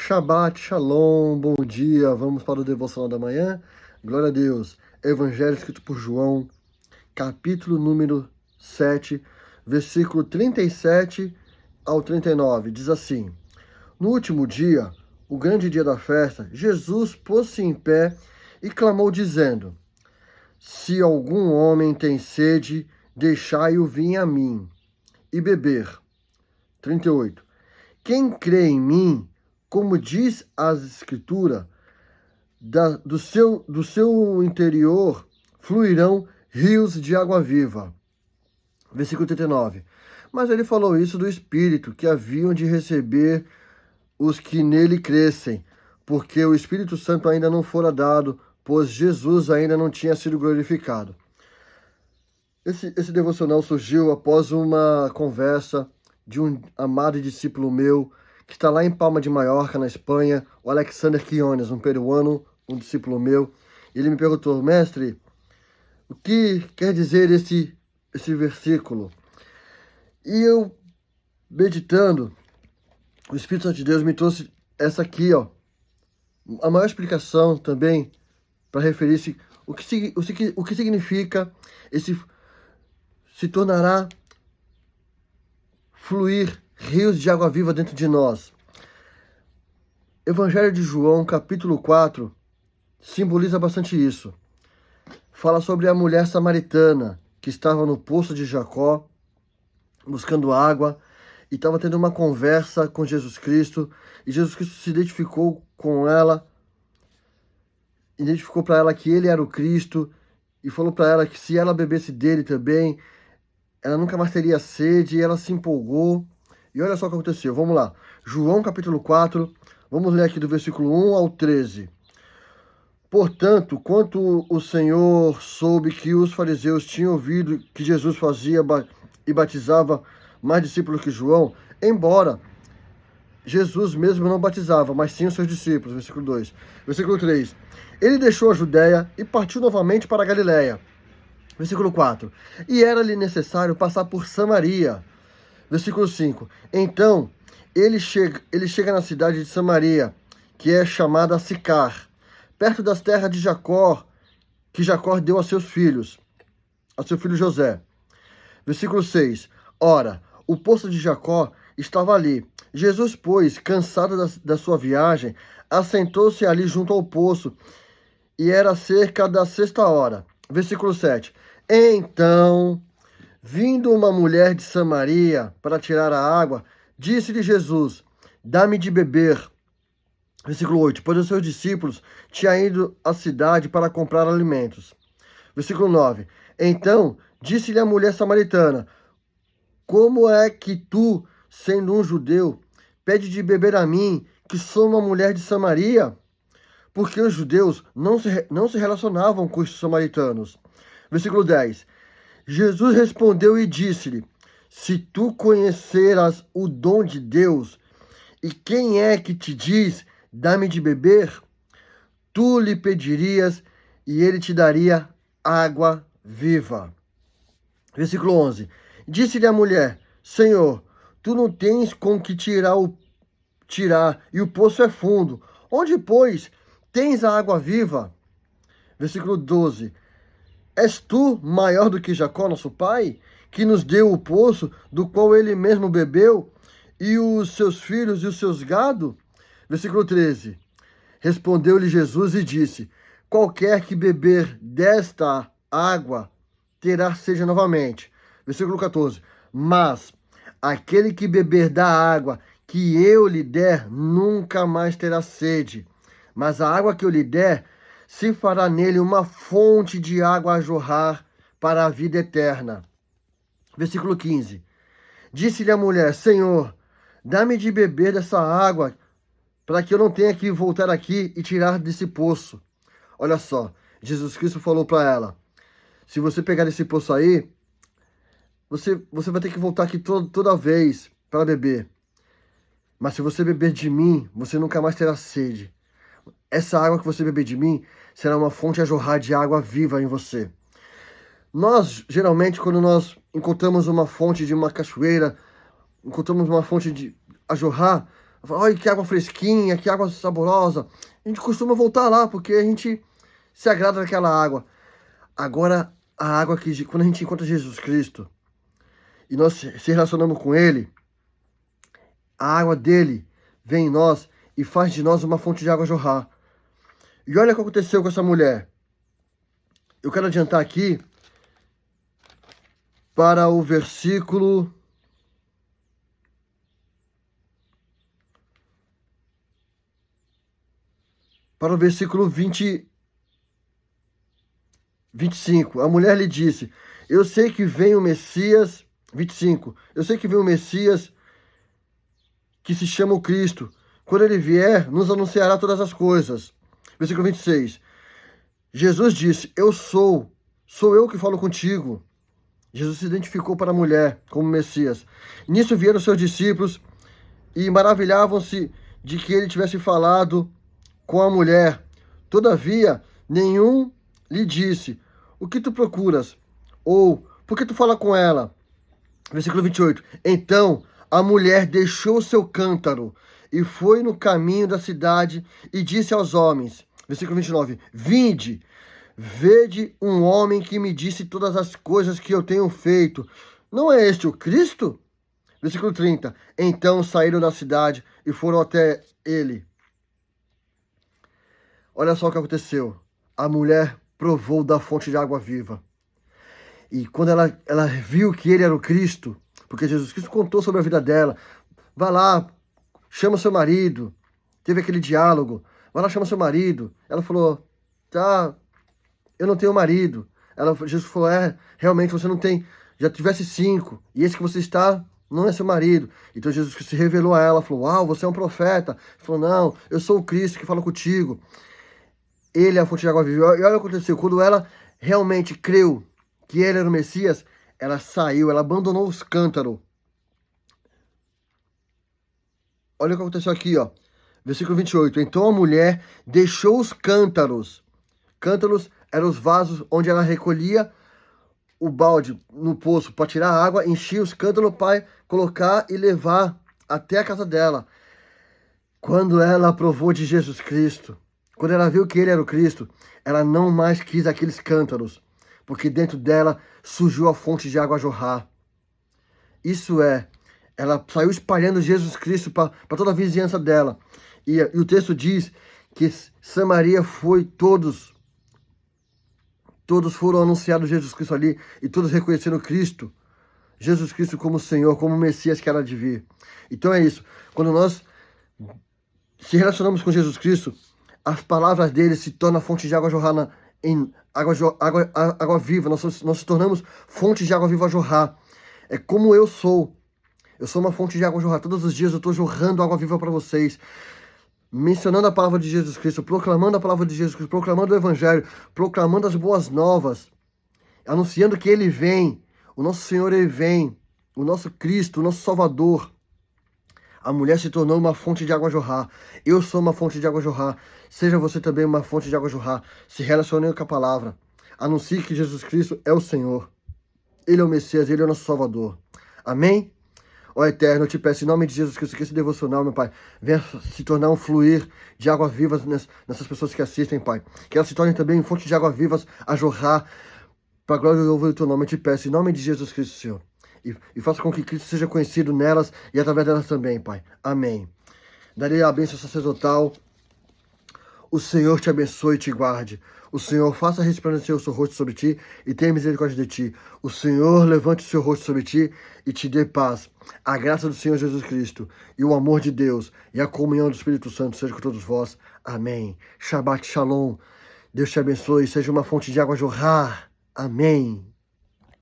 Shabbat Shalom, bom dia, vamos para o Devocional da Manhã. Glória a Deus. Evangelho escrito por João, capítulo número 7, versículo 37 ao 39, diz assim: No último dia, o grande dia da festa, Jesus pôs-se em pé e clamou dizendo: Se algum homem tem sede, deixai-o vir a mim e beber. 38. Quem crê em mim, como diz as Escrituras, do seu interior fluirão rios de água viva. Versículo 39. Mas ele falou isso do Espírito, que haviam de receber os que nele crescem, porque o Espírito Santo ainda não fora dado, pois Jesus ainda não tinha sido glorificado. Esse devocional surgiu após uma conversa de um amado discípulo meu, que está lá em Palma de Mallorca, na Espanha, o Alexander Quiones, um peruano, um discípulo meu. Ele me perguntou: mestre, o que quer dizer esse versículo? E eu, meditando, o Espírito Santo de Deus me trouxe essa aqui, ó. A maior explicação também para referir-se o que significa esse se tornará fluir rios de água viva dentro de nós. Evangelho de João, capítulo 4, simboliza bastante isso. Fala sobre a mulher samaritana que estava no poço de Jacó, buscando água, e estava tendo uma conversa com Jesus Cristo, e Jesus Cristo se identificou com ela, identificou para ela que ele era o Cristo, e falou para ela que se ela bebesse dele também, ela nunca mais teria sede, e ela se empolgou. E olha só o que aconteceu. Vamos lá. João capítulo 4, vamos ler aqui do versículo 1 ao 13. Portanto, quando o Senhor soube que os fariseus tinham ouvido que Jesus fazia e batizava mais discípulos que João, embora Jesus mesmo não batizava, mas sim os seus discípulos. Versículo 2. Versículo 3. Ele deixou a Judéia e partiu novamente para a Galiléia. Versículo 4. E era-lhe necessário passar por Samaria. Versículo 5. Então, ele chega na cidade de Samaria, que é chamada Sicar, perto das terras de Jacó, que Jacó deu a seus filhos, a seu filho José. Versículo 6. Ora, o poço de Jacó estava ali. Jesus, pois, cansado da sua viagem, assentou-se ali junto ao poço, e era cerca da 6ª hora. Versículo 7. Então, vindo uma mulher de Samaria para tirar a água, disse-lhe Jesus: Dá-me de beber. Versículo 8. Pois os seus discípulos tinham ido à cidade para comprar alimentos. Versículo 9. Então, disse-lhe a mulher samaritana: Como é que tu, sendo um judeu, pede de beber a mim, que sou uma mulher de Samaria? Porque os judeus não se relacionavam com os samaritanos. Versículo 10. Jesus respondeu e disse-lhe: Se tu conheceras o dom de Deus, e quem é que te diz, dá-me de beber, tu lhe pedirias, e ele te daria água viva. Versículo 11. Disse-lhe a mulher: Senhor, tu não tens com que tirar, e o poço é fundo. Onde, pois, tens a água viva? Versículo 12. És tu maior do que Jacó, nosso pai, que nos deu o poço, do qual ele mesmo bebeu, e os seus filhos e os seus gado? Versículo 13. Respondeu-lhe Jesus e disse: Qualquer que beber desta água terá sede novamente. Versículo 14. Mas aquele que beber da água que eu lhe der, nunca mais terá sede. Mas a água que eu lhe der, se fará nele uma fonte de água a jorrar para a vida eterna. Versículo 15. Disse-lhe a mulher: Senhor, dá-me de beber dessa água, para que eu não tenha que voltar aqui e tirar desse poço. Olha só, Jesus Cristo falou para ela: se você pegar esse poço aí, você vai ter que voltar aqui toda vez para beber. Mas se você beber de mim, você nunca mais terá sede. Essa água que você beber de mim será uma fonte a jorrar de água viva em você. Nós, geralmente, quando nós encontramos uma fonte de uma cachoeira, encontramos uma fonte a jorrar, Olha que água fresquinha, que água saborosa. A gente costuma voltar lá, porque a gente se agrada daquela água. Agora, a água que, quando a gente encontra Jesus Cristo, e nós se relacionamos com Ele, a água dele vem em nós e faz de nós uma fonte de água jorrar. E olha o que aconteceu com essa mulher. Eu quero adiantar aqui para o versículo... Para o versículo 25. A mulher lhe disse, eu sei que vem o Messias... 25. Eu sei que vem o Messias que se chama o Cristo. Quando ele vier, nos anunciará todas as coisas. Versículo 26. Jesus disse, sou eu que falo contigo. Jesus se identificou para a mulher como Messias. Nisso vieram seus discípulos e maravilhavam-se de que ele tivesse falado com a mulher. Todavia, nenhum lhe disse, o que tu procuras? Ou, por que tu fala com ela? Versículo 28. Então, a mulher deixou seu cântaro e foi no caminho da cidade e disse aos homens, versículo 29, vinde, vede um homem que me disse todas as coisas que eu tenho feito. Não é este o Cristo? Versículo 30. Então saíram da cidade e foram até ele. Olha só o que aconteceu. A mulher provou da fonte de água viva. E quando ela viu que ele era o Cristo, porque Jesus Cristo contou sobre a vida dela, vai lá, chama seu marido, teve aquele diálogo, vai lá, chama seu marido. Ela falou, tá, eu não tenho marido. Jesus falou, realmente você não tem, já tivesse 5, e esse que você está não é seu marido. Então Jesus Cristo se revelou a ela, falou, uau, você é um profeta. Ele falou, não, eu sou o Cristo que fala contigo. Ele é a fonte de água viva. E olha o que aconteceu, quando ela realmente creu que ele era o Messias, ela saiu, ela abandonou os cântaros. Olha o que aconteceu aqui, ó. Versículo 28. Então a mulher deixou os cântaros. Cântaros eram os vasos onde ela recolhia o balde no poço para tirar a água, enchia os cântaros para colocar e levar até a casa dela. Quando ela provou de Jesus Cristo, quando ela viu que ele era o Cristo, ela não mais quis aqueles cântaros, porque dentro dela surgiu a fonte de água a jorrar. Isso é, ela saiu espalhando Jesus Cristo para toda a vizinhança dela. E o texto diz que Samaria foi todos foram anunciados Jesus Cristo ali, e todos reconheceram Cristo, Jesus Cristo como Senhor, como Messias que era de vir. Então é isso, quando nós se relacionamos com Jesus Cristo, as palavras dele se tornam fonte de água a jorrar em água viva. Nós se tornamos fonte de água viva a jorrar. É como eu sou. Eu sou uma fonte de água a jorrar. Todos os dias eu estou jorrando água viva para vocês. Mencionando a palavra de Jesus Cristo, proclamando a palavra de Jesus Cristo, proclamando o Evangelho, proclamando as boas novas, anunciando que Ele vem, o nosso Senhor Ele vem, o nosso Cristo, o nosso Salvador. A mulher se tornou uma fonte de água a jorrar. Eu sou uma fonte de água a jorrar. Seja você também uma fonte de água a jorrar. Se relacione com a palavra. Anuncie que Jesus Cristo é o Senhor. Ele é o Messias, Ele é o nosso Salvador. Amém? Ó Eterno, eu te peço em nome de Jesus Cristo que esse devocional, meu Pai, venha se tornar um fluir de água viva nessas pessoas que assistem, Pai. Que elas se tornem também fonte de água vivas a jorrar para a glória e louvor do Teu nome. Eu te peço em nome de Jesus Cristo, Senhor. E faça com que Cristo seja conhecido nelas e através delas também, Pai. Amém. Darei a bênção sacerdotal. O Senhor te abençoe e te guarde. O Senhor faça resplandecer o seu rosto sobre ti e tenha misericórdia de ti. O Senhor levante o seu rosto sobre ti e te dê paz. A graça do Senhor Jesus Cristo e o amor de Deus e a comunhão do Espírito Santo seja com todos vós. Amém. Shabbat Shalom. Deus te abençoe e seja uma fonte de água a jorrar. Amém.